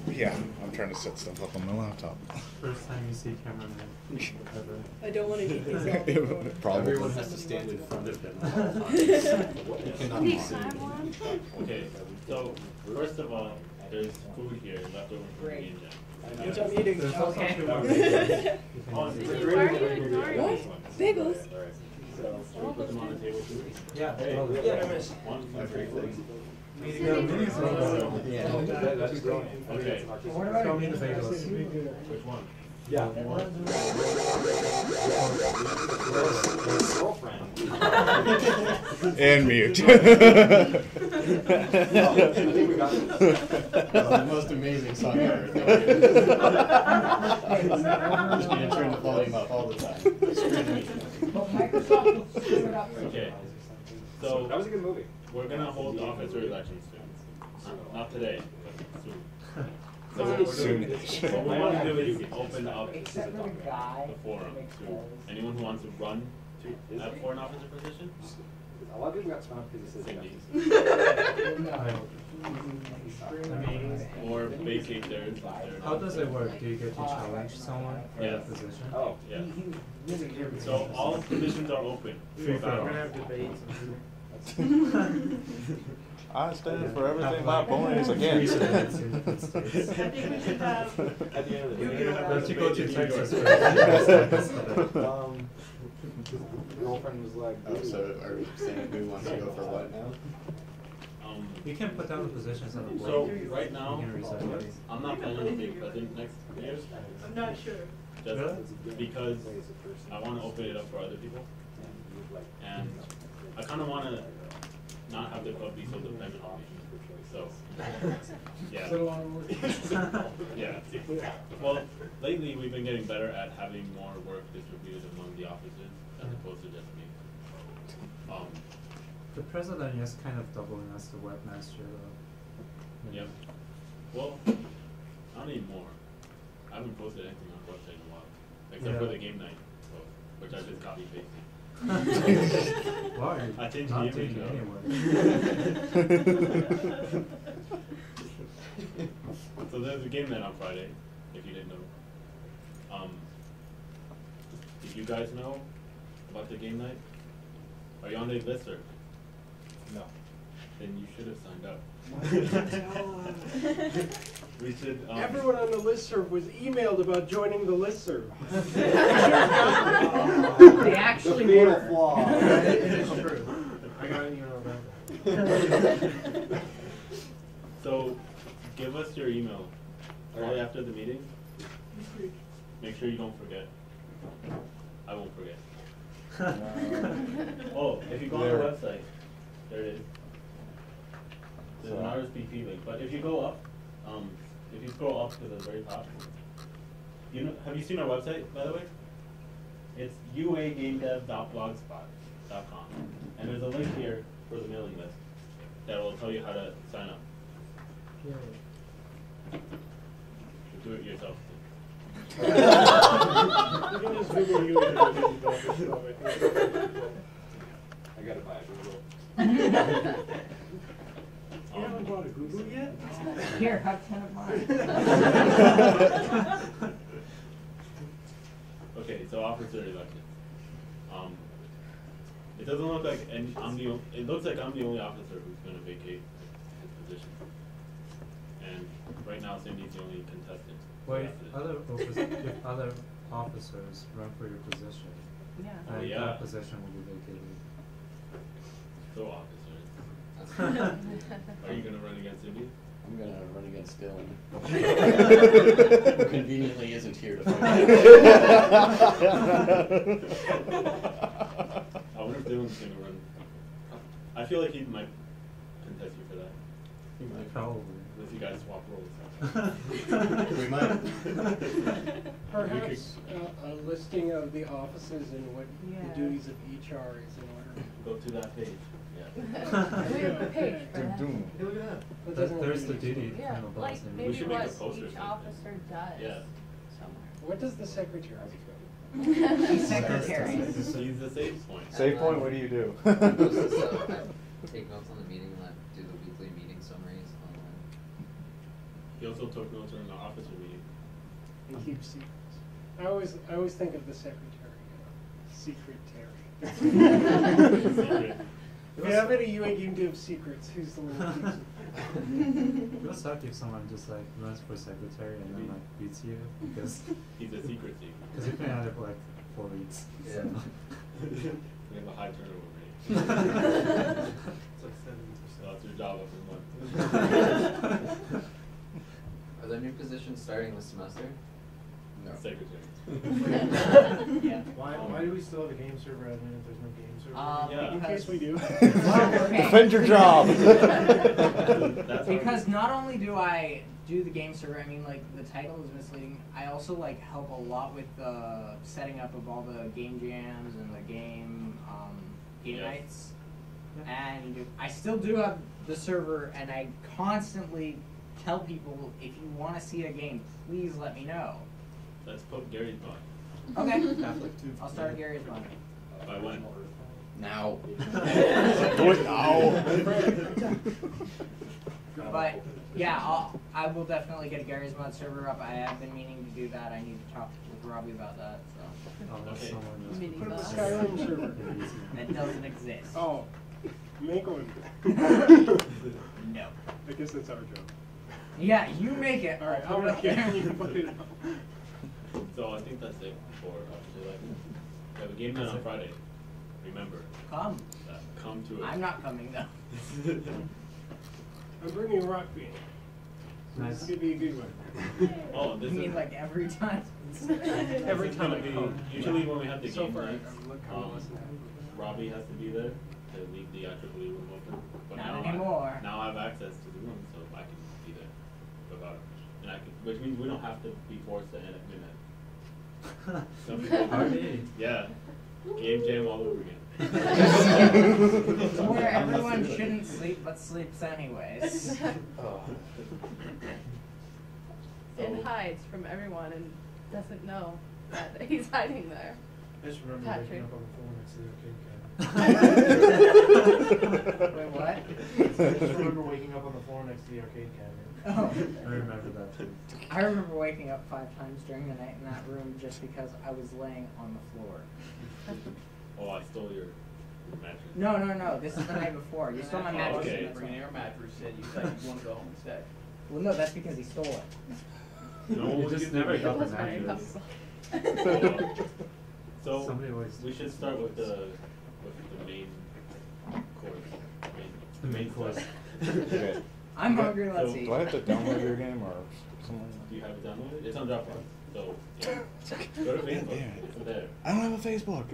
Yeah, I'm trying to set stuff up on my laptop. First time you see cameraman ever. I don't want to eat these all. Probably. Everyone has to stand in front of him all the time. You cannot be seen. Okay, so first of all, there's food here left over from the game jam. Which I'm eating. There's also Okay. two Oh, Why are you ignoring me? Bagels. So, should we put them on the table too? Yeah. Hey, Oh, yeah. One, three, four. Meeting is Yeah, that's growing. Okay. Show me the bagels. Which one? Yeah. Girlfriend. And mute. I think we got this. That's the most amazing song ever. Just need to turn the volume up all the time. Okay. So That was a good movie. we're gonna hold officer elections soon. Not today, but soon. So Soon-ish. what we want to do is open up the forum to anyone who wants to run for an officer position. A lot of people got spun up because he says Cindy. Or vacate their How does it work? Do you get to challenge someone for Yeah. that position? Oh. Yeah. So all positions are open. Free for all. We're gonna have debates. I stand for everything my opponent is against. I think we should have. At the end of the day. Let's go to Texas first. Girlfriend was like, oh, so are we saying who wants to go for what now? You can put down the positions on the board. So right now, You can reset it. I'm not planning to be president next year. I'm not sure. Just because I want to open it up for other people, and I kind of want to not have the club be so dependent on me. So, yeah. Yeah. Well, lately we've been getting better at having more work distributed among the officers as opposed to just me. The president is kind of doubling as the webmaster though. Yep. Well, not anymore. I haven't posted anything on the website in a while, except for the game night post, which I just copy pasted. Wow, I changed not the image taking though. anywhere. So there's a game night on Friday, if you didn't know. Did you guys know about the game night? Are you on the listserv? No. Then you should have signed up. We should. Everyone on the listserv was emailed about joining the listserv. They actually The fatal were. flaw. It is true. I got an email about that. So, give us your email right after the meeting. Make sure you don't forget. I won't forget. Oh, if you go on the website, there it is. There's an RSVP link, but if you go up, if you scroll up to the very top, you know, have you seen our website, by the way? It's uagamedev.blogspot.com, and there's a link here for the mailing list that will tell you how to sign up. Do it yourself. You can just Google you and it'll get you going. I gotta buy a Google. You haven't bought a Google yet? Here, have 10 of mine. Okay, so officer elections. It doesn't look like, and it looks like I'm the only officer who's going to vacate his position. And right now, Cindy's the only contestant. Well, if other officers run for your position, Yeah. Oh, then yeah. that position will be vacated. So officers. Are you going to run against Cindy? I'm gonna run against Dylan. Who conveniently isn't here to fight. I wonder if Dylan's going to run. I feel like he might contest you for that. He might. Probably. Unless you guys swap roles. We might. Perhaps a listing of the offices and what Yeah. the duties of each are is in order. Go to that page. Yeah. We have a page for that. Doom. Hey, look at that. That doesn't There's the have duty Yeah, kind of like button. We maybe should make a what poster each for it. officer does Yeah. somewhere. What does the secretary do? Secretary. Use the save point. Save point, what do you do? I take notes on the meeting and I do the weekly meeting summaries online. He also took notes during the officer meeting. And keep secrets. I always think of the secretary, secretary. Secret. If you have any UA GameDev secrets, who's the one who keeps it? It would suck if someone just like runs for secretary and then like beats you because He's a secret thief. you've been at it for like 4 weeks. Yeah. So. We have a high turnover rate. It's like 70%. So that's your job after a month. Are there new positions starting this semester? No. Secretary. Yeah. Why do we still have a game server admin if there's no game server? Yeah. In case we do. Defend your job. Because not only do I do the game server, I mean, like, the title is misleading. I also, like, help a lot with the setting up of all the game jams and the game Yes. nights. And I still do have the server, and I constantly tell people, if you want to see a game, please let me know. Let's put Gary's bot. Okay. I'll start Gary's one. By when? Now. Do it now. But yeah, I will definitely get a Gary's Mod server up. I have been meaning to do that. I need to talk with Robbie about that. So Oh, that's Okay. someone else. Mini Put up a boss. Skyrim server. that doesn't exist. Oh, make one. No. I guess that's our job. Yeah, you make it. All right, I'll I'll put it make up it. there. You put it up. So I think that's it for Officer Life. We have a game night on Friday. Remember, Come. come to it. I'm not coming though. I'm bringing a rock band. Nice. This could be a good one. Oh, You this mean is like every time? Every this is time gonna I be come. usually when we have the So game far, nights. look how it wasn't happening. Robbie has to be there to leave the actual room open. But Not now anymore. now I have access to the room, so I can be there without it. And I can, which means we don't have to be forced to end at midnight. Some people, Party. yeah, game jam all over again. Where everyone shouldn't sleep but sleeps anyways. And hides from everyone and doesn't know that he's hiding there. I just remember Patrick. waking up on the floor next to the arcade cabinet. Wait, what? I just remember waking up on the floor next to the arcade cabinet. Oh. I remember that too. I remember waking up 5 times during the night in that room just because I was laying on the floor. Oh, I stole your mattress. No. This is the night before. You stole my Oh, mattress. okay. and that's Bring why. your mattress in. You thought you want to go home instead. Well, no, that's because he stole it. No one You was just using never it. got the That's very mattress. helpful. So Somebody always- we should start with the main course. The main course. Okay. I'm hungry. Let's So- eat. Do I have to download your game or something? Do you have it downloaded? It's on Dropbox. So yeah. Go to Facebook. Damn it. It's there. I don't have a Facebook.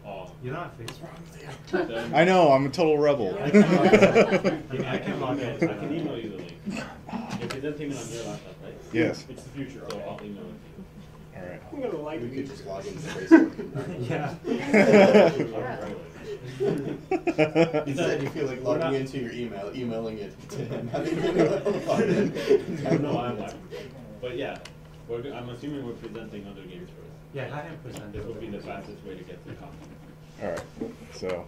Oh. You don't have Facebook. Then- I know, I'm a total rebel. I can log in. I can email you the link. You're presenting it on your laptop, right? Yes. It's the future. So I'll email it Alright. I'm gonna like We it. could just log into Facebook. Yeah. to you. Instead, you feel like We're not- logging into your email, emailing it to him, having him log in. No, I'm not. But yeah, I'm assuming we're presenting other games first. Yeah, have him present This it. will be the fastest way to get to the copy. Alright, so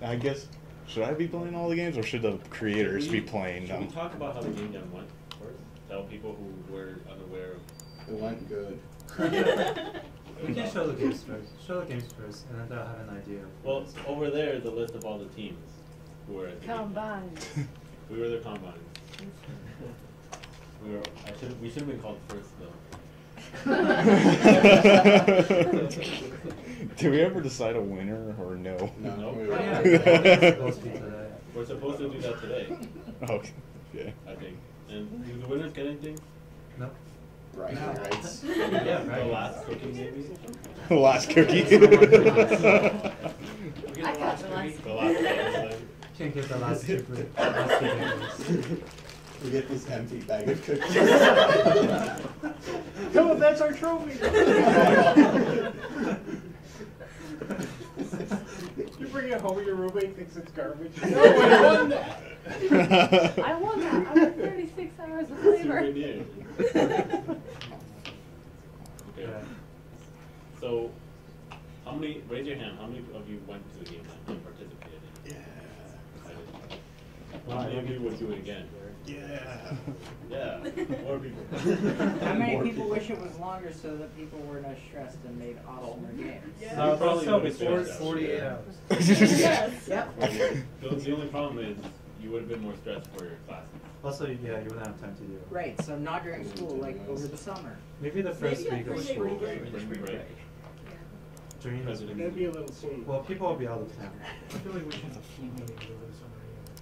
I guess should I be playing all the games or should the creators be playing Should we them? talk about how the game jam went first? Tell people who were unaware of. It went good. We can show the games first. Show the games first, and then they'll have an idea. of Well, what it is. over there is a list of all the teams who were at the game jam. Combined. We were the combines. We should have been called first though. Do we ever decide a winner or no? No, Nope. we Oh, were. yeah. It's supposed to be today. We're supposed to do that today, Okay. Yeah. I think. And do the winners get anything? No. Right, No. rights. Yeah, The right. last cookie maybe? The last cookie. I got the last. The last cookie. Can't get the last two. Last two games. We get this empty bag of cookies. No, that's our trophy. You bring it home, your roommate thinks it's garbage. No, I won that. I won that. I won 36 hours of labor. Souvenir. Okay. Yeah. So, how many? Raise your hand. How many of you went to the game and participated in it? Yeah. How many of you would do it again? Yeah. Yeah, more people. How many More people wish it was longer so that people were less stressed and made awesomer games? No, You probably still would've before stressed out. 48 hours. Yes. Yep. The only problem is you would have been more stressed for your classes. Also, yeah, you wouldn't have time to do it. Right, so not during school, like over the summer. Maybe the first Maybe week of like school. Spring break. During the President. That'd be a little soon. Well, people will be out of town. I feel like we should keep meetings over the summer anyway.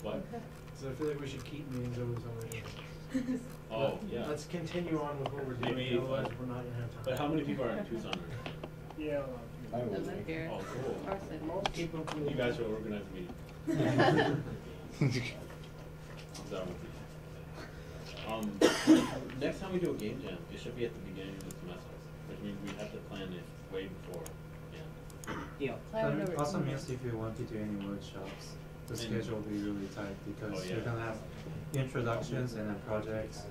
What? So I feel like we should keep meetings over the summer anyway. Oh, yeah. Let's continue on with what we're doing, Maybe, otherwise but- we're not gonna have time. But how many people are in Tucson? Yeah, I will. I'm not here. Oh, cool. Carson. most people can. You guys should organize a meeting. I'm down with you. Next time we do a game jam, it should be at the beginning of the semester, which means we have to plan it way before. Yeah. Deal. I would That never also do means that. if you want to do any workshops, the And- schedule will be really tight because Oh, you're yeah. gonna have introductions and then projects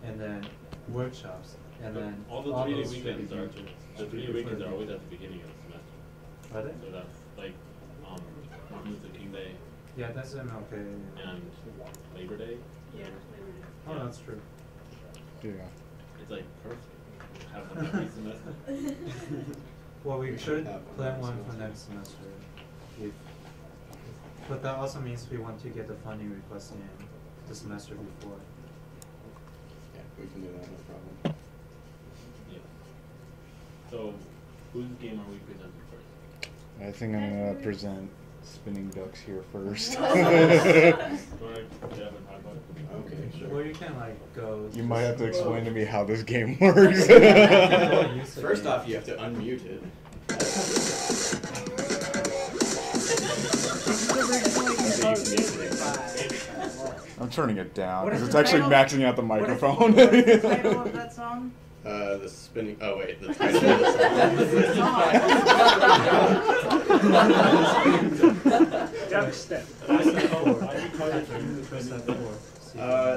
and then workshops and But then all the 3-day those should be weekends are, featured. the 3-day weekends are always at the beginning of the semester. Are they? So that's like, Martin Luther King Day Yeah, that's MLK. and Labor Day. Oh, that's true. Yeah. It's like perfect. Have them every semester. Well, we We should could have one plan next one for semester. next semester. If, but that also means we want to get the funding request in the semester before. Yeah, we can do that, no problem. Yeah. So, whose game are we presenting first? I think I'm gonna present spinning ducks here first. Do you wanna get up and talk about it? Okay, sure. Well, you can like go. You might have to explain to me how this game works. First off, you have to unmute it. I'm turning it down What is because the it's actually title? maxing out the What is- microphone. What is the title of that song? The spinning. Oh wait, the title of the song. Duck step.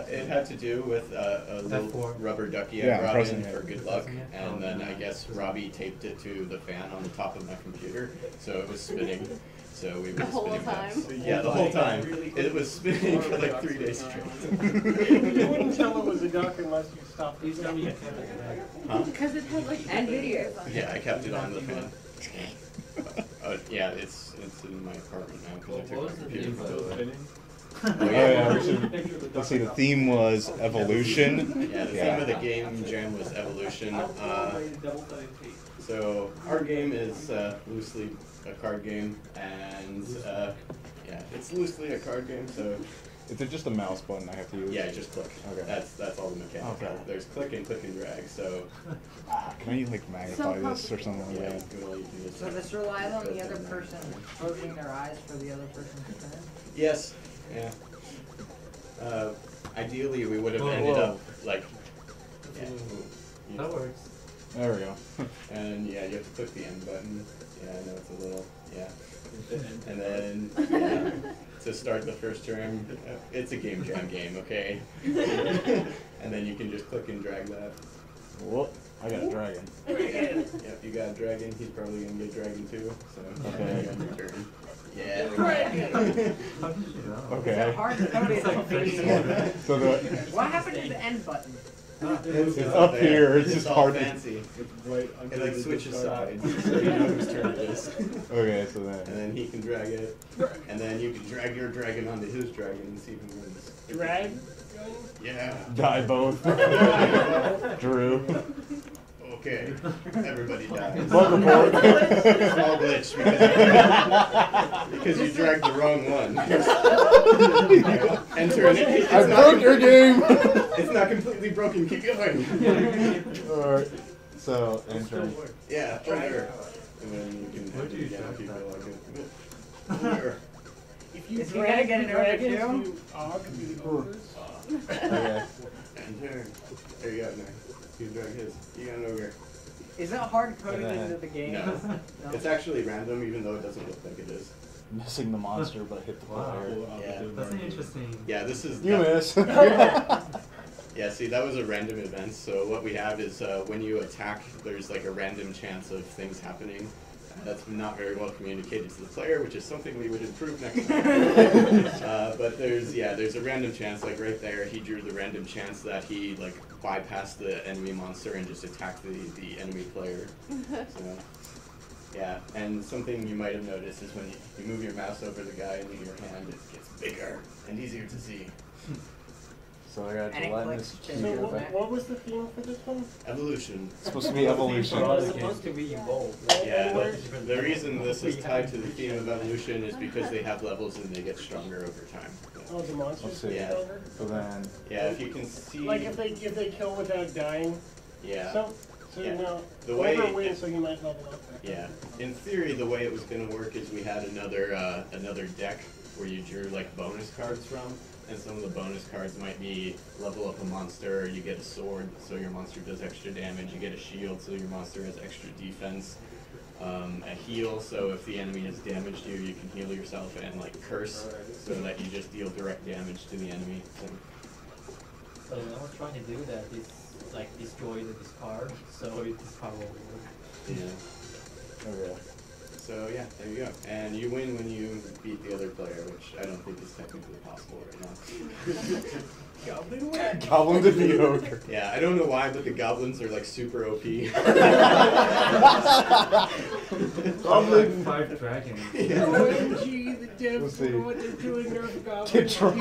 It had to do with a little F4. rubber ducky I Yeah, brought pressing in it. for good luck, Pressing it? and then I guess Robbie taped it to the fan on the top of my computer, so it was spinning. So we were The whole spinning ducks. time? Yeah, the whole time. It was spinning for like 3 days straight. You wouldn't tell it was a duck unless you stopped. These the are video. Huh? Because it had like And video. Yeah, I kept it on the fan. Yeah, it's in my apartment now because I took my computer. Still spinning? Oh Oh yeah, we should. Let's see. The theme was evolution. Yeah, the theme of the game jam was evolution. So our game is loosely a card game, and yeah, it's loosely a card game. So Is it just a mouse button I have to use? yeah, just click. Okay. That's all the mechanics. Okay. are. There's click and drag. So Can I like magnify this or something like yeah, that? well, you can just. So this relies on the other person closing their eyes for the other person's turn? Yes. Yeah. Ideally, we would have Whoa. ended Whoa. up like. Yeah. ooh, That works. There we go. And yeah, you have to click the end button. Yeah, I know it's a little, yeah. And then, yeah, to start the first turn, it's a game jam game, okay? And then you can just click and drag that. Whoop! I got a dragon. Yep, you got a dragon. He's probably gonna get dragon too. So Okay. on your turn. Yeah. How did you know? Is Okay. it hard to code It's like it? Facebook. So the What happened to the end button? it's up here. It's just all hard to. fancy. Right It like switches sides, so you know whose turn it is. Okay, so And then. then he can drag it, and then you can drag your dragon onto his dragon and see who wins. Drag. Yeah. Die both. Drew. Okay. Everybody dies. Bug report. Small glitch because you dragged the wrong one. Enter and it's I not broke your game. It's not completely broken. Keep going. Alright. So enter. Yeah. Over. And then you can Where do enter you again if you drag feel that? like it. Over. If you Is he gonna get an over dragons, too? you og the ogres. Okay. Enter. There you go. Nice. You drag his. You got an ogre. Is it hard coded And then- into the game? No. It's actually random, even though it doesn't look like it is. Missing the monster, but hit the Wow. player. Yeah. That's an interesting. Yeah, this is. You miss. Yeah, see, that was a random event. So what we have is when you attack, there's like a random chance of things happening. That's not very well communicated to the player, which is something we would improve next time. But there's a random chance, like right there, he drew the random chance that he like bypassed the enemy monster and just attacked the enemy player. So, yeah, and something you might have noticed is when you move your mouse over the guy in your hand, it gets bigger and easier to see. So I got And it gelatinous clicks. So cube. what was the theme for this one? Evolution. It's supposed to be evolution. It's supposed to be evolved. Yeah, And the reason this is tied to the theme of evolution is because they have levels and they get stronger over time. Oh, the monsters Let's see. get Yeah. stronger? So then, Yeah, if you can see. Like if they kill without dying. Yeah. So Yeah. no, The whoever way- wins, so he might level up. Yeah. In theory, the way it was going to work is we had another deck where you drew like bonus cards from, and some of the bonus cards might be level up a monster, you get a sword, so your monster does extra damage, you get a shield, so your monster has extra defense, a heal, so if the enemy has damaged you, you can heal yourself, and like curse, so that you just deal direct damage to the enemy. So I was trying to do that is like destroy the discard, so this card will work. Yeah. okay. So yeah, there you go. And you win when you beat the other player, which I don't think is technically possible right now. Goblin win. Goblin to be ogre. Yeah, I don't know why, but the goblins are like super OP. Goblin. 5 dragons. OMG, the devs Let's see. know what they're doing, nerf goblins. Get drunk.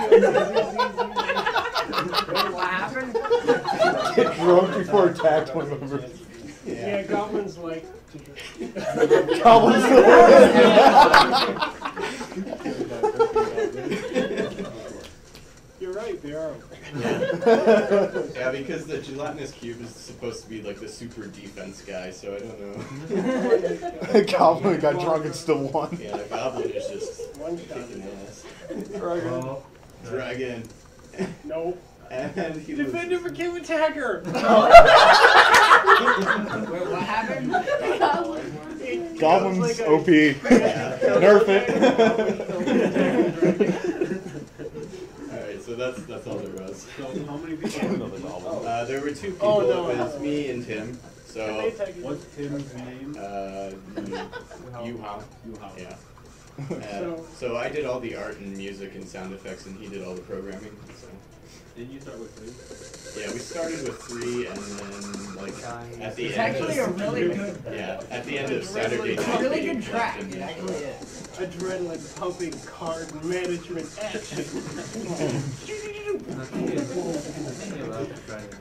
What happened? Get drunk before attack one member. Yeah, goblins like to drink. Goblins. You're right, they are. Yeah, because the gelatinous cube is supposed to be like the super defense guy, so I don't know. Goblin got drunk and still won. Yeah, the goblin is just One shot. kicking ass. Well, Dragon. No. And he Defender loses. became attacker. Wait, what happened? Goblin's OP. Yeah. Nerf it. Alright, so that's all there was. So how many people? There were 2 people. Oh, no. It was me and Tim. So, What's Tim's name? Yuha. Yuha. Yeah. So- I did all the art and music and sound effects, and he did all the programming. So. Didn't you start with 3? Yeah, we started with 3, and then like at the It's end. actually a really good, Yeah, at the end of Saturday night. really we good track. left It him. actually is. Adrenaline pumping card management action. nothing about the dragon.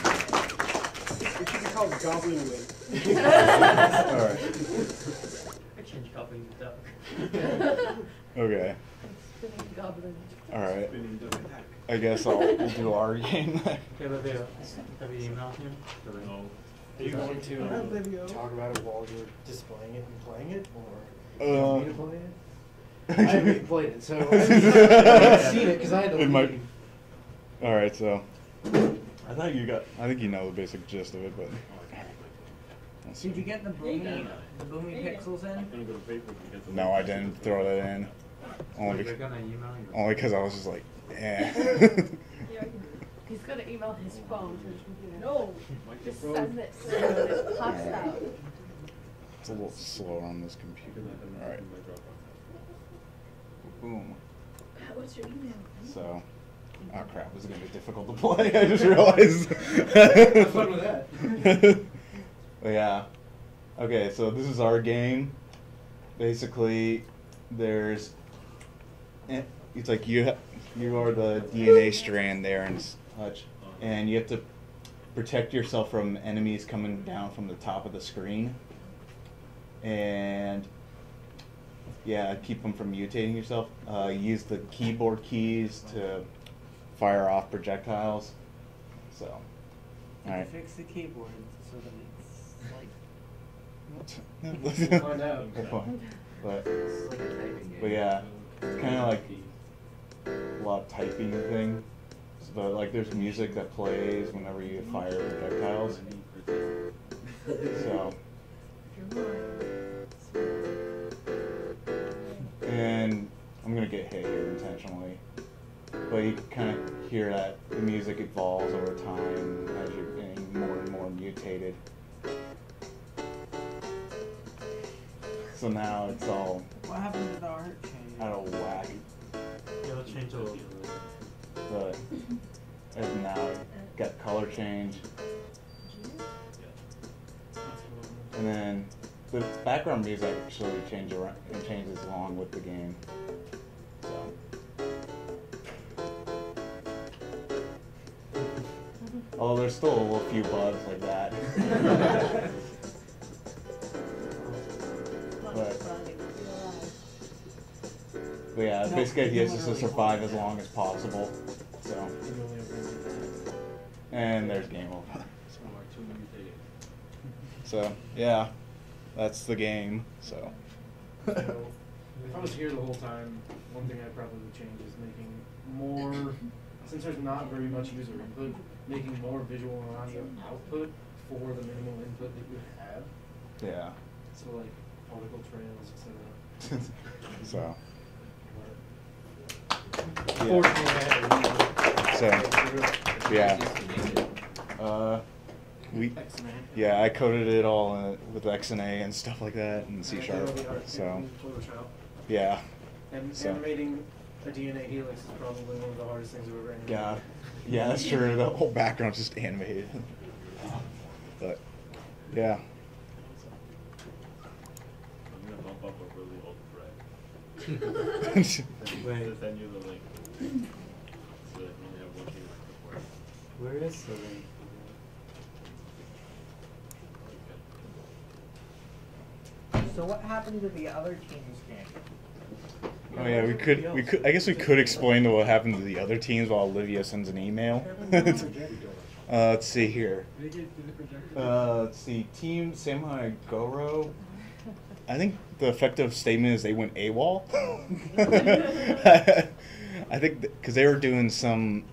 It should be called Goblin Win. Alright. I changed Goblin to Duck. Okay. Spinning goblin. Alright. Spinning double attack. I guess I'll do our game. Okay, but have you emailed him? No. Are you going to talk about it while you're displaying it and playing it, or do you want me to play it? I haven't played it, so I haven't seen it because I had to It might- leave. Alright, so I think you know the basic gist of it, but let's Did you see. get the boomy pixels in? I'm gonna go to Facebook and get the No, I didn't throw that in. Only They're because, gonna email you. only 'cause I was just like, eh. Yeah, he's gonna email his phone to his computer. No, just send it so it pops out. It's a little slower on this computer. Alright. Boom. What's your email? So, oh crap, this is gonna be difficult to play. I just realized. Have fun with that. But yeah. Okay, so this is our game. Basically, there's. It's like you are the DNA strand there and such, and you have to protect yourself from enemies coming down from the top of the screen, and yeah, keep them from mutating yourself. Use the keyboard keys to fire off projectiles. So, all right. Fix the keyboard so that it's like. We'll find out. We'll find. But It's like a typing game. But yeah, it's kind of like a lot of typing thing. But like there's music that plays whenever you fire projectiles. So. And I'm gonna get hit here intentionally. But you kind of hear that the music evolves over time as you're getting more and more more mutated. So now it's all What happened to the art change? out of whack. It'll change a little bit. But and now it got color change. And then the background music actually changes along with the game. So. Oh, there's still a few bugs like that. But yeah, the basic idea is just to survive as long as possible. So. And there's game over. So yeah, that's the game. So. So, if I was here the whole time, one thing I'd probably change is making more, since there's not very much user input, making more visual and audio output for the minimal input that you have. Yeah. So like particle trails, etc. So. Fortunately, yeah. Yeah, I coded it all with XNA and stuff like that and C#. So. Yeah. And So. animating a DNA helix is probably one of the hardest things I've ever animated. Yeah. Yeah, that's true. The whole background's just animated. But yeah. I'm gonna bump up a really old thread. Wait. To send you the link. So that we only have one thing before. Where is the link? So what happened to the other team's game? Oh yeah, we could. I guess we could explain what happened to the other teams while Olivia sends an email. Let's see here. Let's see. Team Samurai Goro. I think the effective statement is they went AWOL. I think because they were doing some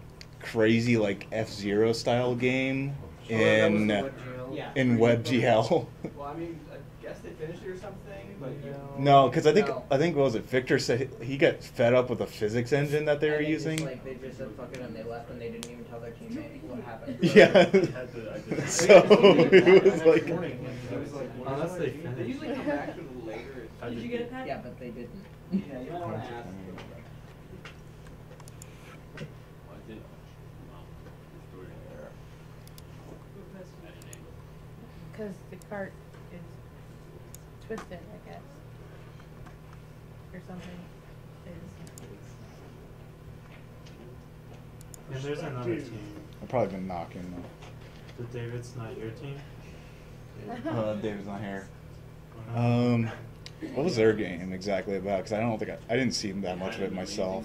crazy like F-Zero style game in WebGL. Well, I mean, I guess they finished it or something, but No, because I think what was it? Victor said he got fed up with the physics engine that they were using. They just said fuck it and they left and they didn't even tell their teammate what happened. Yeah. So it was like. Unless they finish. They usually come back to it later. Did you get it, Pat? Yeah, but they didn't. Yeah, you might want to ask. Because the cart is twisted, I guess. Or something. And there's another team. I've probably been knocking them. But David's not your team? David's not here. What was their game exactly about? Because I don't think I didn't see that much of it myself.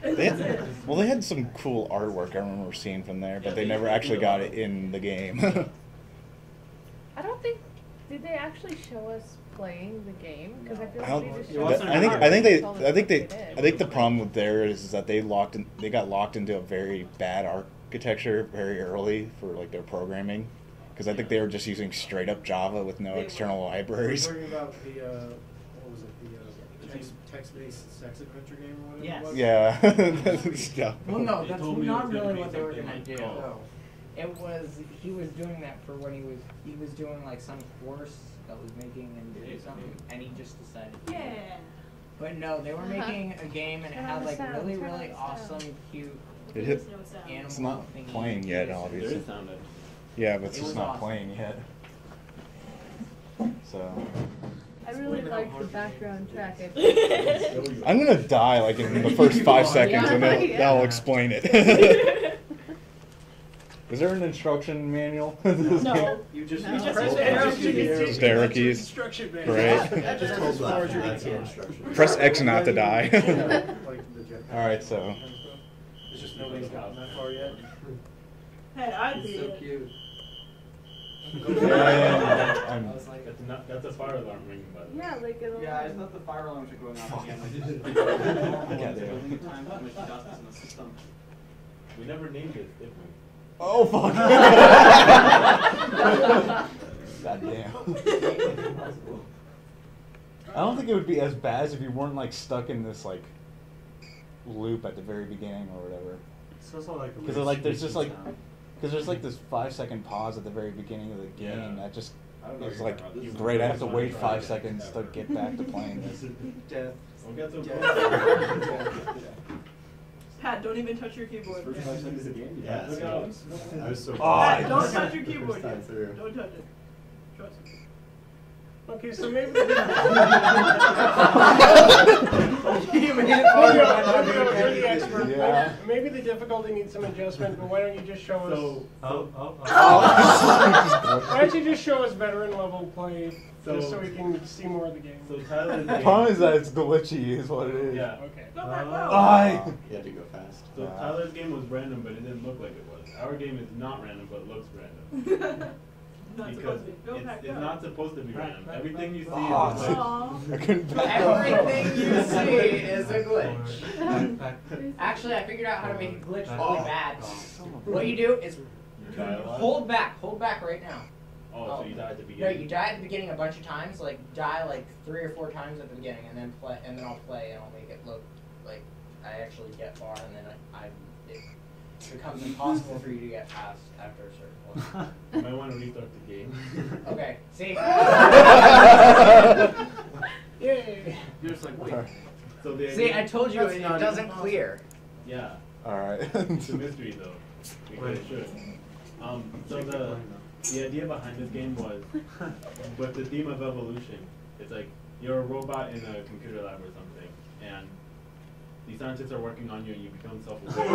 They had some cool artwork I remember seeing from there, but they never actually got it in the game. I don't think. Did they actually show us playing the game? Because I feel I like don't- they just showed us I think the problem with theirs is that they got locked into a very bad architecture very early for like their programming, because I think they were just using straight up Java with no external libraries. Are you talking about the, what was it, the text-based sex adventure game or whatever Yes. it was? Yeah. Yeah. Well, no, that's told me it not was gonna really be what they were something gonna like do. golf. It was he was doing that for when he was doing like some course that was making him do something, and he just decided. Yeah. But no, they were making a game and it had like really really awesome, cute It hit, animal. it's not thingy. playing yet, There obviously. is sound. Yeah, but it's It just was not awesome. playing yet. So I really like the background track. I'm gonna die like in the first 5 seconds, and that'll explain it. Is there an instruction manual? No. You just No. use You press just arrow use keys. Just arrow keys. Instruction Great. manual. Yeah, just hold left. That's our instruction. Press X not to die. Like the jetpack. All right, so It's just nobody's gotten that far yet. Hey, I It's so cute. I'm, That's a fire alarm ringing, by the way. Yeah, like it'll. Yeah, I thought the fire alarms are going off again. I just Yeah, they are. building time, how much dust is in the system. We never named it, did we? oh fuck! God damn. I don't think it would be as bad as if you weren't like stuck in this like loop at the very beginning or whatever. It's also like a Because weird like there's squeaky just like sound. Because there's like this 5-second pause at the very beginning of the game that just I don't know is what like you're talking about. This is great. I have to the wait first 5 time seconds to get back to playing this. Death. Don't get so Pat, don't even touch your keyboard. First 5 seconds of the game. Yeah, Look so out. I was so Pat, Oh, don't touch your keyboard First time yet. through. Don't touch it. Trust me. Okay, so maybe You made it Oh, far, you're but not doing the anything. expert. Yeah. Maybe the difficulty needs some adjustment, but why don't you just show us? Why don't you just show us veteran level play, just so we can see more of the game? So Tyler's The game. problem is that it's glitchy, is what it is. Yeah. Okay. Not that well. I. You had to go fast. So Tyler's game was random, but it didn't look like it was. Our game is not random, but looks random. Not Because supposed to be. Go it's, back it's up. not supposed to be random. Everything you see is Oh, a glitch. Aw. I couldn't back up. Everything you see is a glitch. Actually, I figured out how to make a glitch really bad. What you do is You die a lot. hold back right now. Oh, so you died at the No, beginning. you die at the beginning a bunch of times, like die like 3 or 4 times at the beginning, and then play, and then I'll play, and I'll make it look like I actually get far, and then it becomes impossible for you to get past after a certain point. You might want to restart the game. Okay, see? Yay! You're just like, wait. So the See, idea- I told you That's it not doesn't even clear. Yeah. Alright. It's a mystery though. Because it should. So the idea behind this game was, with the theme of evolution, it's like you're a robot in a computer lab or something, and the scientists are working on you, and you become self-aware.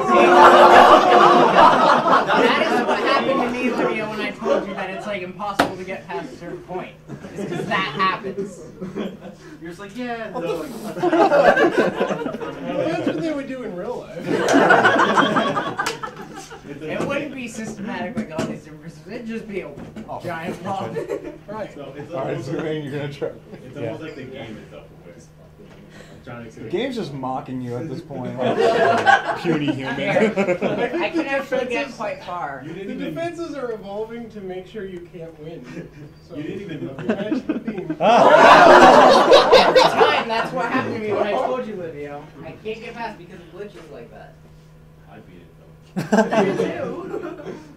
That is what happened to me, Lydia, when I told you that it's like impossible to get past a certain point. It's because that happens. You're just like, yeah. Well, that's what they would do in real life. It wouldn't be systematic like all these different systems. It'd just be a giant problem. Right. So it's Alright, almost so like, you're gonna try. it's almost like the game is self-aware. I'm trying to The explain. game's just mocking you at this point. Like, puny human. I can actually get quite far. You The didn't even. defenses are evolving to make sure you can't win. So, You didn't even know. Match the theme. Every time, that's what happened to me when I told you, Livio. I can't get past because of glitches like that. I beat it though. You too.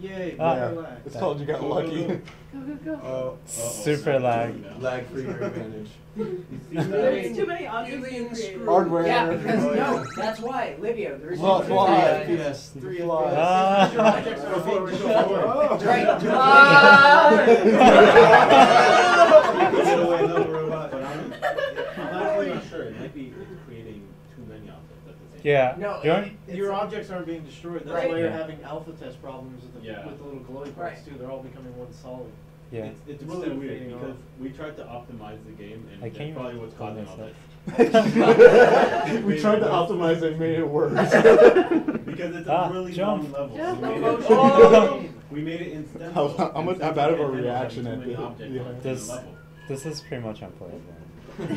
Yay. Yeah. Relax. It's called you got lucky. Go, go, go. Super lag. Lag for your advantage. There's too many objects being created. Hardware. Yeah, because no, that's why, Livio. The reason Well, for why? that- Yes. 3 Fly. Ah. Your objects are being destroyed. Oh. Right. Get away, little robot. But I'm actually not sure. It might be creating too many objects at the same Yeah. No, You want- Your objects aren't being destroyed. That's Right. why you're Yeah. having alpha test problems with the, Yeah. with the little glowy parts Right. too. They're all becoming one solid. Yeah. It's Instead really of weird fading because off. we tried to optimize the game, and I that's can't probably even what's call causing all myself. this. We tried to optimize it and made it worse. Because it's Ah, a really jump. long level. Jump. We made Oh. it, we made it in stencil. How and much- how stencil bad of a can't handle reaction having at too many the- objects yeah. on This- the level. This is pretty much unplayable. At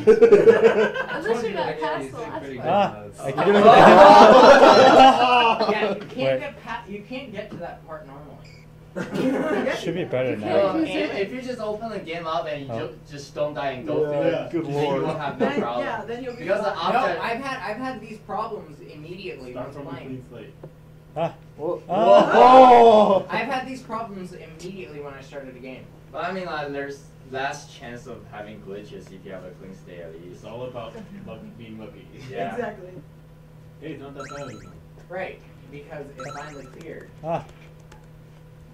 least we got past the last one. Ah, I You're can't. Yeah, you can't Wait. get you can't get to that part normally. Should be better now. Yeah. If you just open the game up and you Oh. just don't die and go Yeah, through it, good then lord. you won't have no Then, problem. yeah, then you'll be Because the fine. No, object. I've had these problems immediately Start when from a playing. clean slate. Ah. Whoa. Ah. Oh! I've had these problems immediately when I started the game. But I mean, there's less chance of having glitches if you have a clean state at least. It's all about being lucky. Yeah. Exactly. Hey, it's not that bad anymore. Right, because it finally cleared. Ah.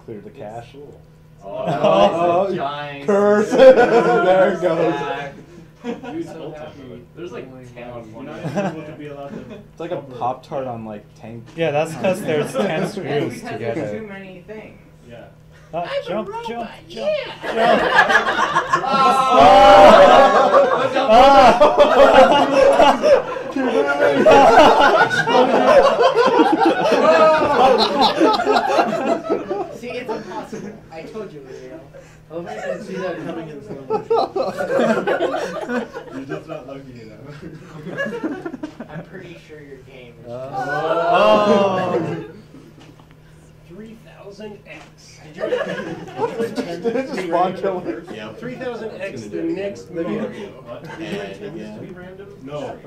Clear the cache. Oh, Oh, it's a giant. curse. There it goes. Stack. Dude, So happy. There's like 10 on You're one. not supposed to be allowed to. It's like a Pop-Tart on like tank. Yeah, that's because there's 10 That's screws because there's too together. many things. Yeah. Ah, jump, jump, jump, jump. See, it's impossible. I told you, Leo. I hope you can see that coming in slow motion. You're just not lucky enough. I'm pretty sure your game is Oh. 3,000. 3000X. Just spawn killer. Yep. 3000X the next video. No.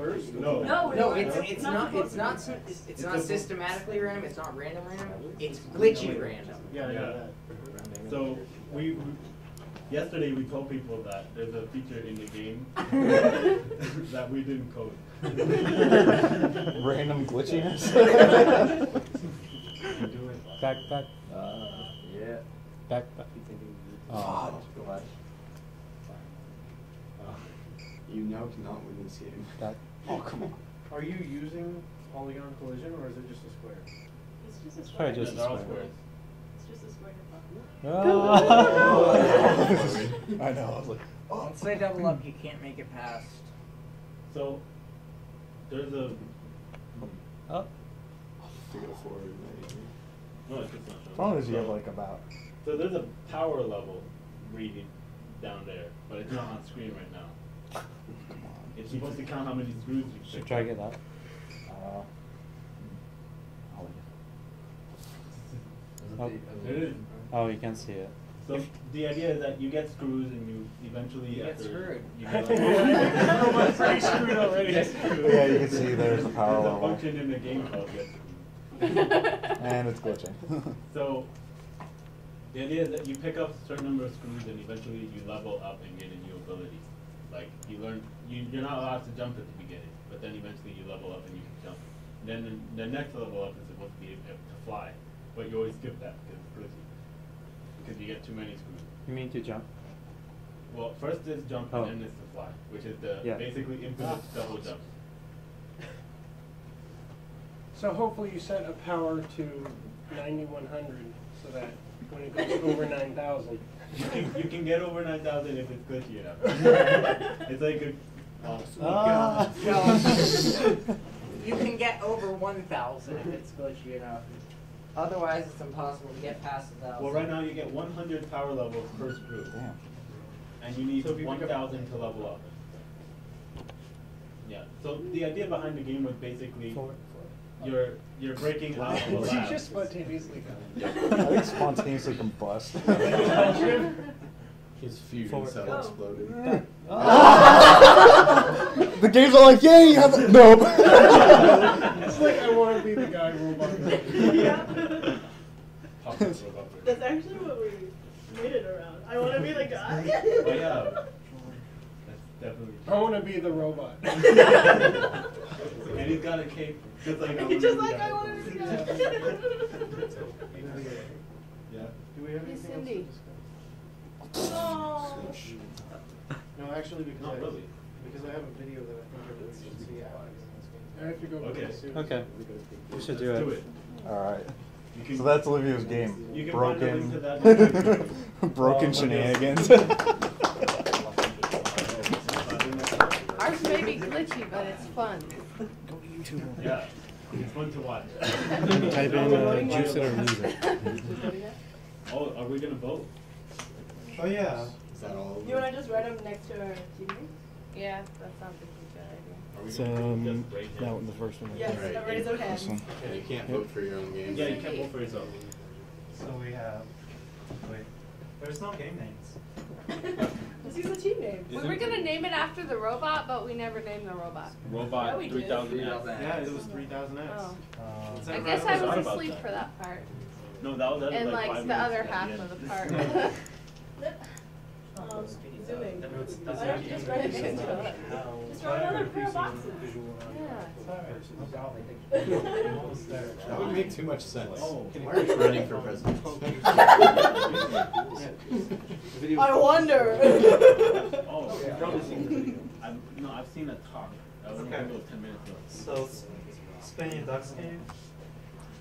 It's not systematically random. It's not random. It's glitchy random. Yeah. So yesterday we told people that there's a feature in the game that we didn't code. Random glitchiness. Back. Yeah. Back. Oh. You now cannot win this game. Back. Oh, come on. Are you using polygon collision or is it just a square? It's just a It's square. probably just They're all a square. It's just a square. Oh. I know. I was like, Once they double up, you can't make it past. So there's a Oh. To go forward, maybe. no, it's just not showing. as long as you have like about. So there's a power level reading down there, but it's not on screen right now. It's supposed to count how many screws you Should picked try up. get that. Oh. Oh, you can see it. So the idea is that you get screws and you eventually You get after screwed. You get Everyone's pretty screwed already. Yeah, you can see there's the power There's a level. function in the game called get screwed. And it's glitching. So the idea is that you pick up a certain number of screws and eventually you level up and get a new ability. Like you learn, you're not allowed to jump at the beginning, but then eventually you level up and you can jump. Then the next level up is supposed to be able to fly, but you always skip that because it's glitchy. Because you get too many screws. You mean to jump? Well, first is jump Oh. and then is to fly, which is the Yeah. basically infinite double jump. So hopefully you set a power to 9100 so that when it goes over 9000. You can get over 9,000 if it's glitchy enough. It's like a You can get over 1000 if it's glitchy enough. Otherwise, it's impossible to get past 1000. well, right now you get 100 power levels per screw. Damn. And you need So if you pick up- 1,000 to level up. Yeah. So the idea behind the game was basically you're breaking out of a She lab. just spontaneously I think spontaneously combust. His fusion Forward. cell Oh. exploded. The games are like, yeah, you have it. Nope. It's like I want to be the guy robot. Yeah. Pop-up robot. That's actually what we made it around. I want to be the guy. Oh yeah. That's definitely. I want to be the robot. And he's got a cape just like I Just wanna be like the I guy. want to be the guy. Yeah. Do we have Hey, anything Cindy. else to discuss? Oh. No, actually, because Not really. because I have a video that I think everybody should see after this I have to go Okay. soon. Okay. We should do Let's it. do it. All right. You can- So that's Olivia's game. You can find a link to that. Broken Oh, shenanigans. Ours may be glitchy, but it's fun. Yeah. It's fun to watch. Type in juicier or music. Oh, are we gonna vote? Oh yeah. Is that all? You want to just write them next to our TV? Yeah, that sounds like a good idea. Are we It's gonna just raise that hands? one, the first one. Yes, Right. raise our hands. This one. Yeah, you can't vote for your own game. Yeah, you can't vote for yourself. So we have. Wait. There's no game names. Let's use a team name. We were gonna name it after the robot, but we never named the robot. Robot Yeah, we did. 3000. Yeah, it was 3000X. Oh. It's I never guess happened. I was about asleep that. for that part. No, that was And like like 5 the other minutes at half the of the end. part. Zooming. Why don't you just write it into it? Just write another pair of boxes. That would make too much sense. Oh. Why are you running for president? I wonder. Oh, you've probably seen the video. I've seen a talk. That was Okay. only about 10 minutes ago. So, spinning ducks game.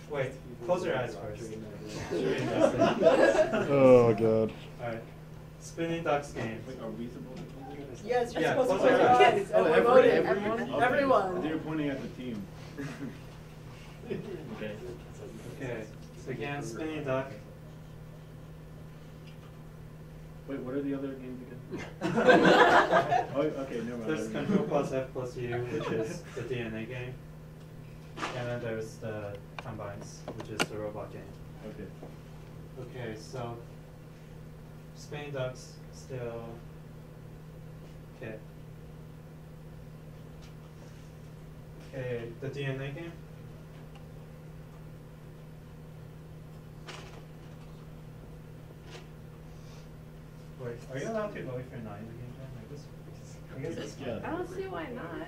Wait, close your eyes first. Oh god. Alright. Spinning ducks game. Wait, are we supposed to? Yes, you're Yeah, supposed to close vote your for eyes. kids. Oh, And we're every- voting. everyone? Okay. Everyone. You're pointing at the team. Okay. Okay. So again, spinning duck. Wait, what are the other games again? Oh, okay, never mind. There's Control plus F plus U, which is the DNA game. And then there's the Combines, which is the robot game. Okay. Okay, so Spain Ducks still. Okay. Okay, the DNA game. Wait, are you allowed to go if you're not in the game jam? I guess it's I don't see why not.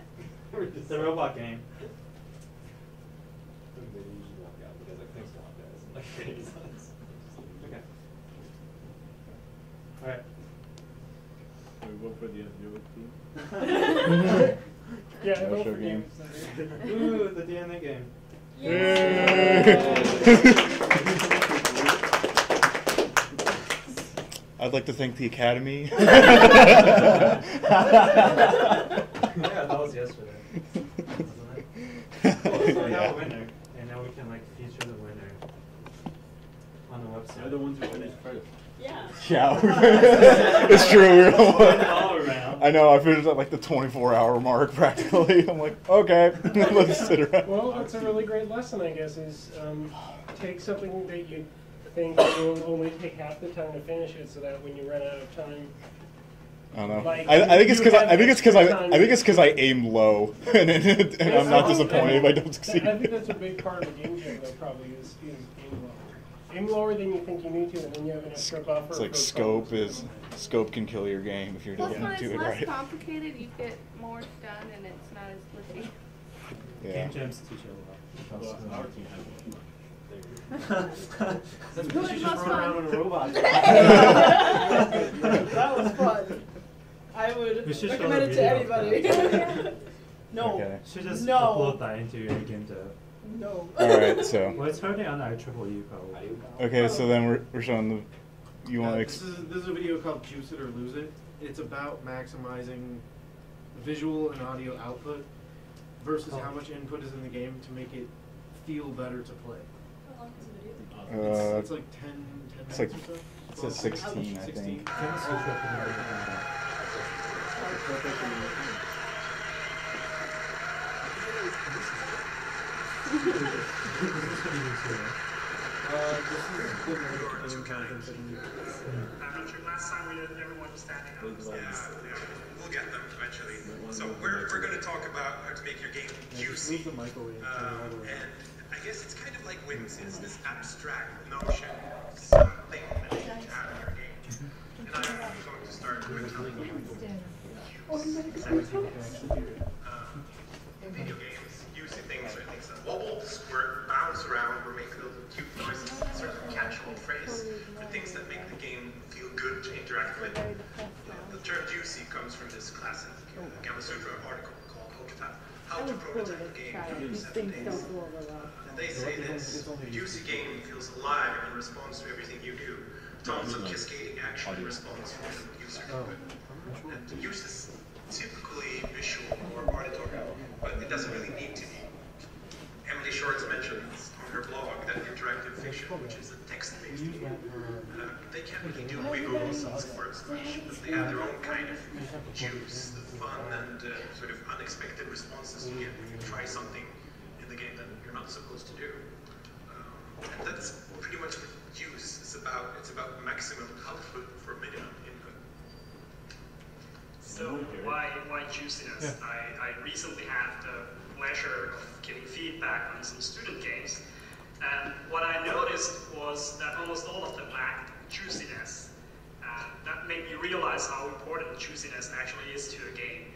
the robot game. Okay. Alright. We vote for the SEO team. Yeah, No vote show for game. Ooh, the DNA game. I'd like to thank the Academy. Yeah, that was yesterday. Wasn't it? Cool, so we have Yeah. a winner, and now we can like feature the winner on the website. They're the ones who finished first. Yeah. Yeah, it's true. We were All one. around. I know. I finished at like the 24-hour mark practically. I'm like, okay, let's sit around. Well, that's a really great lesson, I guess, is take something that you think will only take half the time to finish it, so that when you run out of time. I don't know. Like, I think it's you because have I think it's because extra I time. think it's because I aim low, and I'm not disappointed if I don't succeed. I think that's a big part of the game jam, though. Probably is aim low. Aim lower than you think you need to, and then you have an extra buffer. It's like for scope can kill your game if you're Plus, doing when do it's it less right. complicated, you get more done, and it's not as glitchy. Yeah. Game jams teach you a lot. Well, our team has one. That's Who because was you just most run around fun? on a robot. That was fun. I would We should show recommend the it to video. anybody. No. Okay. Should just No. upload that into your GameDev. No. All right. So. Well, it's already on IEEE probably. Okay. So then we're showing the. You want to. This is a video called Juice It or Lose It. It's about maximizing visual and audio output versus how much input is in the game to make it feel better to play. How long is the video? It's like 10 It's minutes like or so. it says 16, I 16. think. Can you switch up the video? This is the content that you Last time we did, everyone was standing up. Yeah, we'll get them eventually. So we're going to talk about how to make your game juicy. the microwave. And I guess it's kind of like whims. It's this abstract notion of something that you can have in your game. And I'm going to start with in video games, juicy things are things that wobble, squirt, bounce around, or make little cute noises. It's sort of a catch-all phrase for things that make the game feel good to interact with. The term juicy comes from this classic Gamma Sutra article called How to Prototype a Game in 7 Days. And they say this: a juicy game feels alive and responds to everything you do. Tons of cascading action in response from the user input. And the use is typically visual or auditory, but it doesn't really need to be. Emily Shorts mentions on her blog that interactive fiction, which is a text-based medium, they can't really do wiggles and squirts much, but they have their own kind of juice, the fun and sort of unexpected responses you get when you try something in the game that you're not supposed to do. And that's pretty much what juice is about. It's about maximum output for minimum input. So why juiciness? I recently had the pleasure of getting feedback on some student games, and what I noticed was that almost all of them lacked juiciness. That made me realize how important juiciness actually is to a game.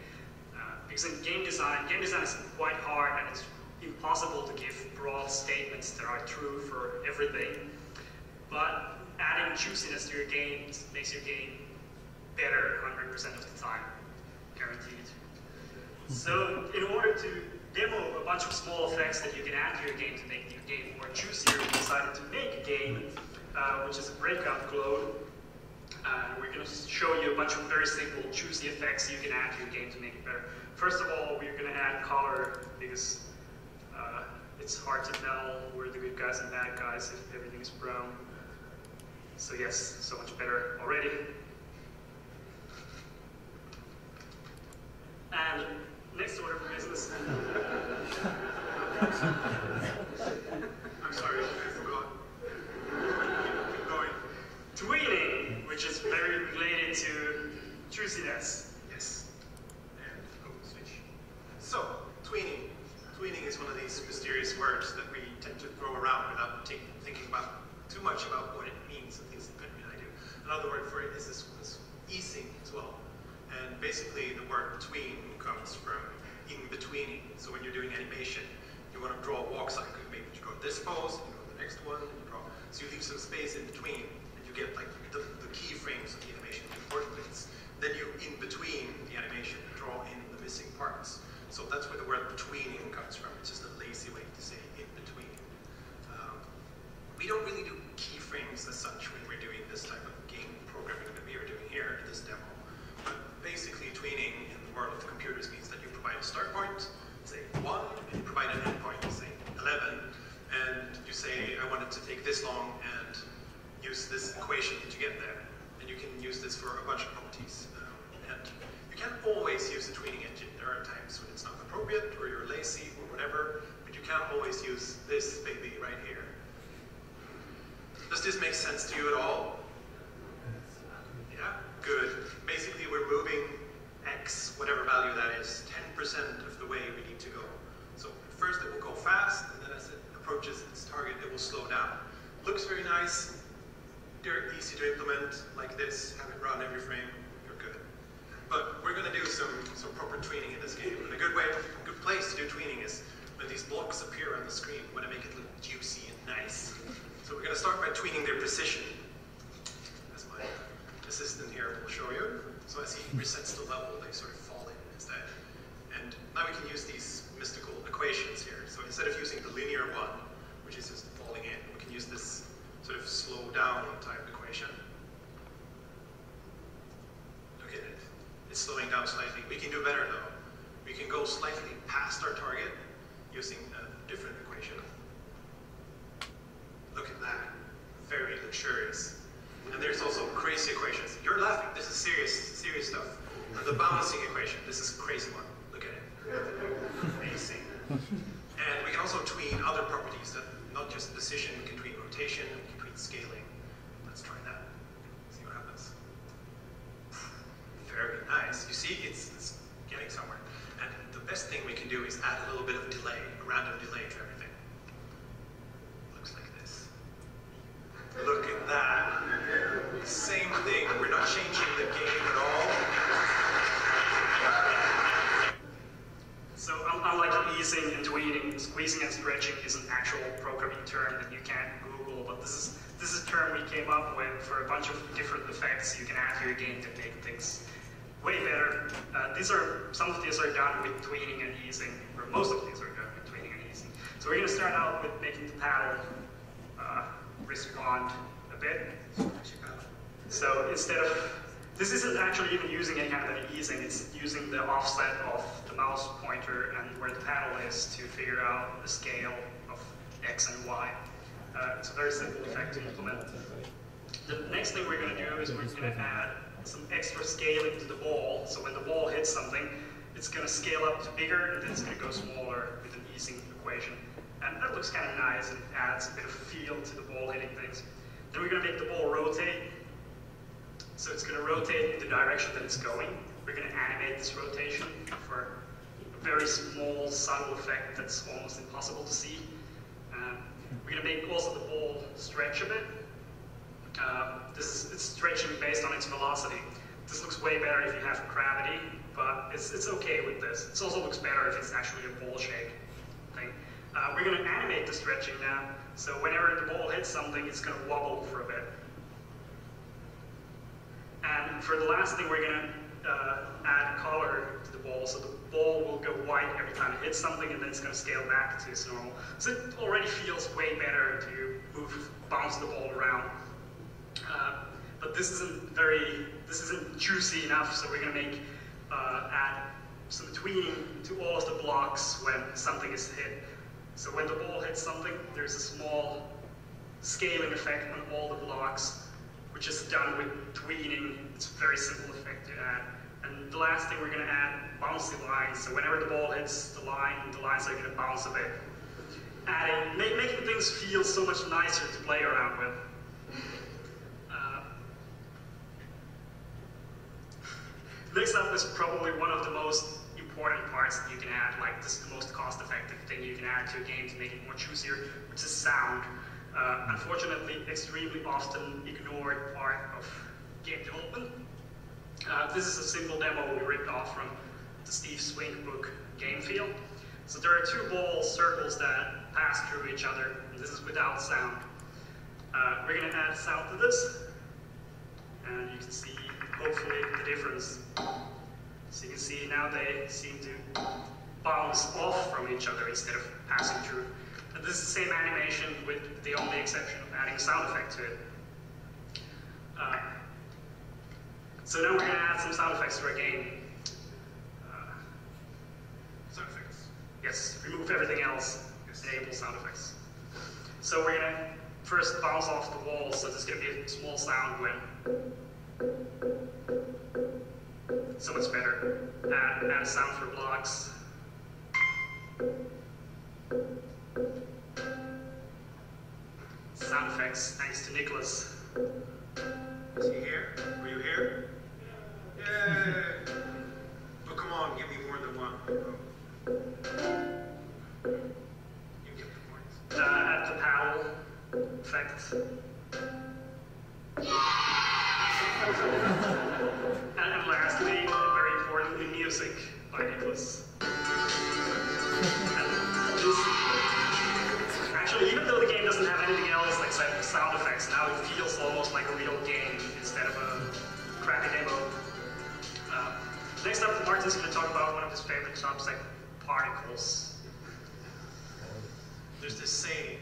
Because in game design is quite hard, and it's impossible to give broad statements that are true for everything. But adding juiciness to your game makes your game better 100% of the time, guaranteed. So in order to demo a bunch of small effects that you can add to your game to make your game more juicier, we decided to make a game, which is a breakout globe. We're going to show you a bunch of very simple juicy effects you can add to your game to make it better. First of all, we're going to add color, because it's hard to tell where the good guys and bad guys if everything is brown. So yes, so much better already. And next order of business. I'm sorry, I forgot. Keep going. tweening is one of these mysterious words that we tend to throw around without thinking about too much about what it means and things that I do. Another word for it is this easing as well. And basically the word between comes from in-betweening. So when you're doing animation, you want to draw a walk cycle. Maybe you draw this pose, you draw the next one, and you draw. So you leave some space in between, and you get like the keyframes of the animation, the important bits. Then you, in between the animation, draw in the missing parts. So that's where the word betweening comes from. It's just a lazy way to say in between. We don't really do keyframes as such when we're doing this type of game programming that we are doing here in this demo. But basically, tweening in the world of the computers means that you provide a start point, say 1, and you provide an end point, say 11, and you say, I want it to take this long and use this equation to get there. And you can use this for a bunch of properties. And you can't always use the tweening engine. There are times when it's not appropriate, or you're lazy, or whatever, but you can't always use this baby right here. Does this make sense to you at all? Yeah? Good. Basically, we're moving x, whatever value that is, 10% of the way we need to go. So at first it will go fast, and then as it approaches its target, it will slow down. Looks very nice. They're easy to implement like this. Have it run every frame. You're good. But we're going to do some proper tweening in this game. And a good place to do tweening is when these blocks appear on the screen. We want to make it look juicy and nice. So we're going to start by tweening their precision, as my assistant here will show you. So as he resets the level, they sort of fall in instead. And now we can use these mystical equations here. So instead of using the linear one, which is just falling in, we can use this sort of slow down type equation. Look at it. It's slowing down slightly. We can do better though. We can go slightly past our target using a different equation. Look at that. Very luxurious. And there's also crazy equations. You're laughing. This is serious stuff. And the balancing equation. This is a crazy one. Look at it. Amazing. And we can also tween other properties that not just precision. We can tween rotation. We can tween scaling. Let's try that. See what happens. Very nice. You see, it's getting somewhere. And the best thing we can do is add a little bit of delay, a random delay to everything. Looks like this. Look at that. Same thing. We're not changing the game at all. So unlike easing and tweening, squeezing and stretching is an actual programming term that you can't Google, but this is a term we came up with for a bunch of different effects you can add to your game to make things way better. Some of these are done with tweening and easing, or most of these are done with tweening and easing. So we're going to start out with making the paddle respond a bit. So instead of, this isn't actually even using any kind of an easing, it's using the offset of the mouse pointer and where the paddle is to figure out the scale of X and Y. It's a very simple effect to implement. The next thing we're going to do is we're going to add some extra scaling to the ball. So when the ball hits something, it's going to scale up to bigger, and then it's going to go smaller with an easing equation. And that looks kind of nice, and adds a bit of feel to the ball hitting things. Then we're going to make the ball rotate. So it's going to rotate in the direction that it's going. We're going to animate this rotation for a very small, subtle effect that's almost impossible to see. We're going to make also the ball stretch a bit. It's stretching based on its velocity. This looks way better if you have gravity, but it's okay with this. It also looks better if it's actually a ball-shaped thing. We're going to animate the stretching now, so whenever the ball hits something, it's going to wobble for a bit. And for the last thing, we're going to add color to the ball, so the ball will go white every time it hits something, and then it's going to scale back to its normal. So it already feels way better to bounce the ball around. But this isn't juicy enough, so we're going to add some tweening to all of the blocks when something is hit. So when the ball hits something, there's a small scaling effect on all the blocks, which is done with tweening. It's a very simple effect to add. And the last thing we're going to add, bouncy lines. So whenever the ball hits the lines are going to bounce a bit. Making things feel so much nicer to play around with. Next up is probably one of the most important parts that you can add, like this is the most cost-effective thing add to a game to make it more juicier, which is sound. Unfortunately, extremely often ignored part of game development. This is a simple demo we ripped off from the Steve Swink book, Game Feel. So there are two ball circles that pass through each other, and this is without sound. We're going to add sound to this, and you can see, hopefully, the difference. So you can see now they seem to bounce off from each other instead of passing through. And this is the same animation with the only exception of adding a sound effect to it. So now we're going to add some sound effects to our game. Sound effects? Yes, remove everything else, enable sound effects. So we're going to first bounce off the wall, so there's going to be a small sound when... So much better. Add a sound for blocks. Sound effects, thanks to Nicholas. Is he here? Were you here? Yay! Oh, come on, give me more than one. You get the points. Add the paddle effect. And lastly, and very importantly, music by Nicholas. Actually, even though the game doesn't have anything else like sound effects, now it feels almost like a real game instead of a crappy demo. Next up, Martin's going to talk about one of his favorite topics, like particles. There's this saying,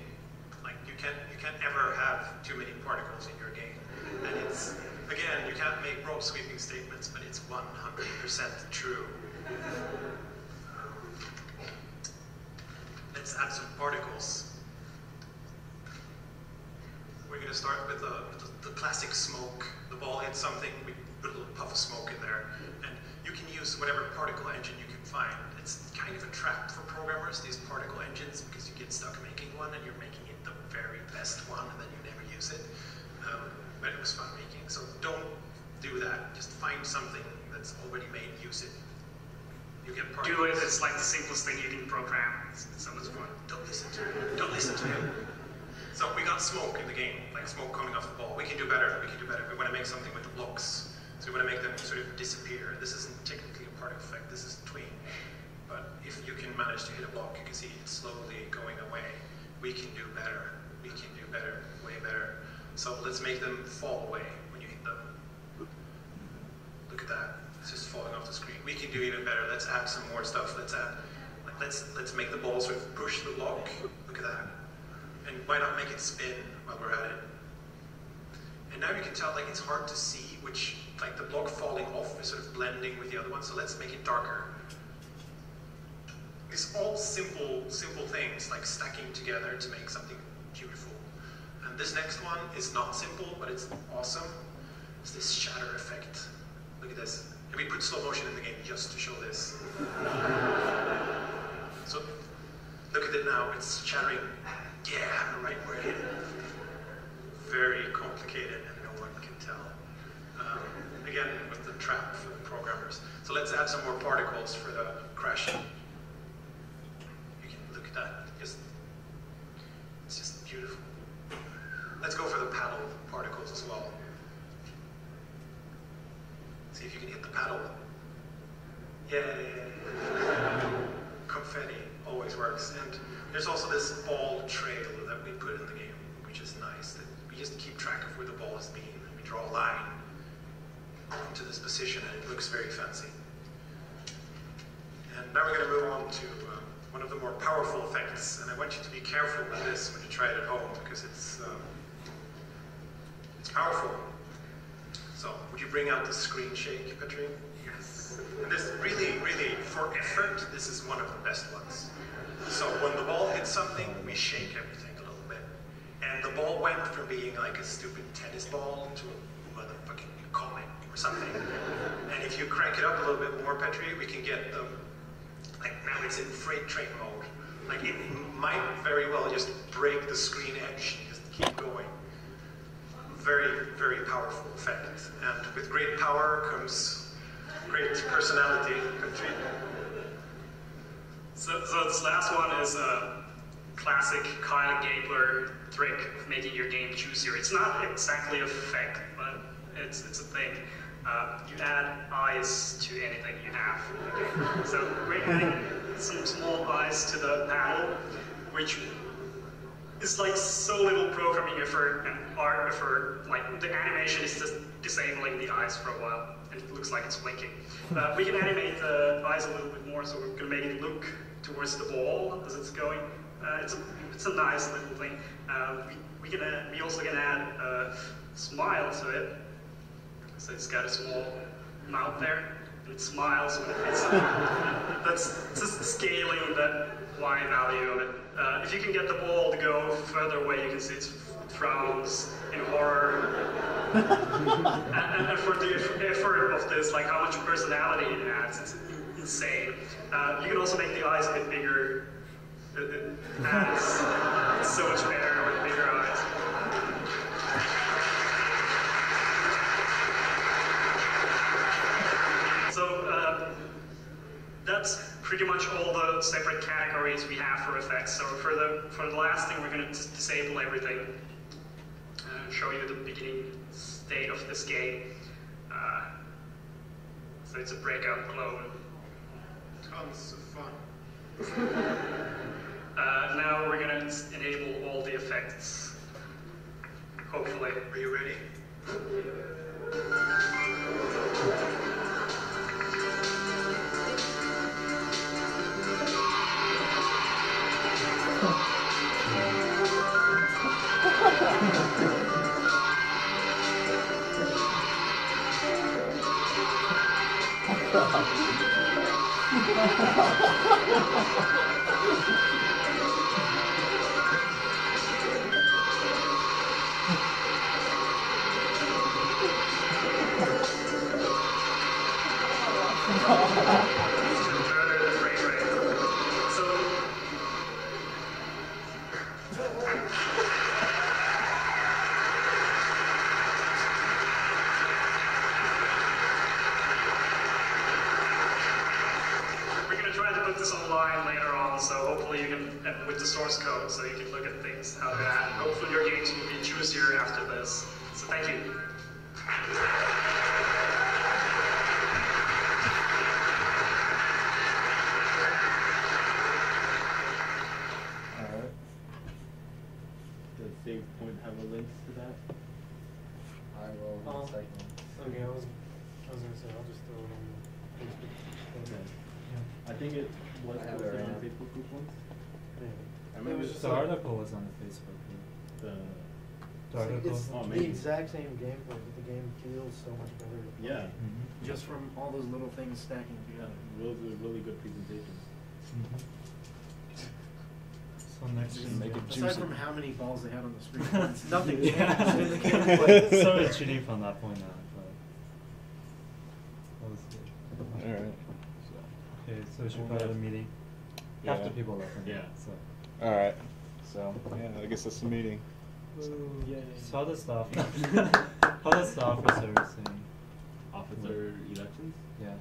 like you can't ever have too many particles in your game, and it's again you can't make broad sweeping statements, but it's 100% true. Let's add some particles. We're going to start with the classic smoke. The ball hits something, we put a little puff of smoke in there, and you can use whatever particle engine you can find. It's kind of a trap for programmers, these particle engines, because you get stuck making one and you're making it the very best one and then you never use it. But it was fun making, so don't do that. Just find something that's already made, use it. You get particles. Do it, it's like the simplest thing you can program. It's so much fun. Don't listen to him. Don't listen to him. So we got smoke in the game, like smoke coming off the ball. We can do better, we can do better. We want to make something with the blocks. So we want to make them sort of disappear. This isn't technically a particle effect, this is tween. But if you can manage to hit a block, you can see it slowly going away. We can do better. We can do better, way better. So let's make them fall away when you hit them. Look at that. It's just falling off the screen. We can do even better. Let's add some more stuff. Let's make the ball sort of push the block. Look at that. And why not make it spin while we're at it? And now you can tell like it's hard to see which, like the block falling off is sort of blending with the other one, so let's make it darker. It's all simple things like stacking together to make something beautiful. And this next one is not simple, but it's awesome. It's this shatter effect. Look at this. And we put slow motion in the game just to show this. So look at it now, it's shattering. Yeah, right where it hit. Very complicated and no one can tell. Again, with the trap for the programmers. So let's add some more particles for the crashing. You can look at that. It's just beautiful. Let's go for the paddle particles as well. See if you can hit the paddle. Yay! Confetti always works. And there's also this ball trail that we put in the game, which is nice. That we just keep track of where the ball has been. And we draw a line into this position, and it looks very fancy. And now we're going to move on to one of the more powerful effects. And I want you to be careful with this when you try it at home, because it's powerful. So, would you bring out the screen shake, Patrick? Yes. And this really, for effort, this is one of the best ones. So when the ball hits something, we shake everything a little bit. And the ball went from being like a stupid tennis ball to a motherfucking comic or something. And if you crank it up a little bit more, Petri, we can get them, like now it's in freight train mode. Like it might very well just break the screen edge and just keep going. Very powerful effect. And with great power comes great personality, Petri. So this last one is a classic Kyle Gabler trick of making your game juicier. It's not exactly a effect, but it's a thing. You add eyes to anything you have. Okay? So we're adding some small eyes to the panel, which is like so little programming effort and art effort. Like the animation is just disabling the eyes for a while, and it looks like it's blinking. We can animate the eyes a little bit more, so we're gonna make it look towards the ball as it's going. It's a nice little thing. We also can add a smile to it. So it's got a small mouth there, and it smiles when it hits it. That's just scaling the Y value of it. If you can get the ball to go further away, you can see it frowns in horror. and for the effort of this, like how much personality it adds, it's insane. You can also make the eyes a bit bigger. It adds so much better with bigger eyes. So that's pretty much all the separate categories we have for effects. So for the last thing, we're going to disable everything. Show you the beginning state of this game. So it's a breakout clone. Tons of fun. Now we're going to enable all the effects. Hopefully. Are you ready? Online later on, so hopefully you can, with the source code, so you can look at things how that. Hopefully your games will be juicier after this. So thank you. Alright. Does Save Point have a link to that? I will Okay, I was gonna say I'll just throw it on Facebook. Okay. I think it was I have posted it on right the Facebook group once. I It remember was just the article was on the Facebook group. The article? It's Oh, the maybe. exact same gameplay, but the game feels so much better. Yeah. Just from all those little things stacking Yeah, together. it was a really good presentation. So next Just make it Aside juicy. from how many balls they had on the screen, nothing Yeah. changed in the gameplay. So it's cheating from that point on, but that was good. Alright. Okay, so we should go to the meeting. Half the people left. Yeah. So. Alright. So, yeah, I guess that's the meeting. Yay. So how does the officer say? Officer elections? Yeah.